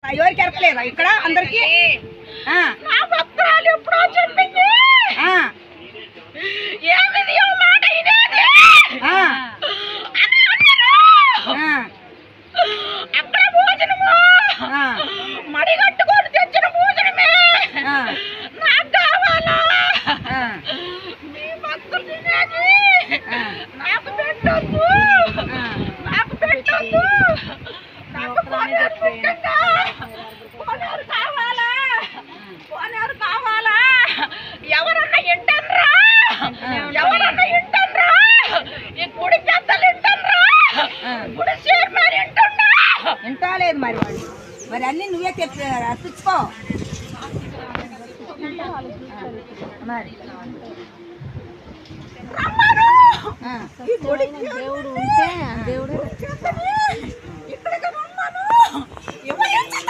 ఎవరికి ఎరకలేదా ఇక్కడ అందరికి అక్కడ భోజనము మడిగట్టుకొని తెచ్చిన భోజనమే నాకు కావాలా మీ భక్తులు తినేది నాకు పెట్టొద్దు నాకు పెట్టొద్దు నాకు కోనేరు పెట్టండి కోనేరు కావాలా కోనేరు కావాలా ఎవరన్నా ఇంటన్రా ఎవరన్నా ఇంటన్రా ఈ గుడి పెద్దలు ఇంటన్రా గుడి చైర్మన్ ఇంటున్నా ఇంటలేదు మరి వాళ్ళు మరి అన్ని నువ్వే తెచ్చుకో మరి ఈ గుడికి దేవుడు ఉంటే దేవుడు ఇక్కడికి రమ్మను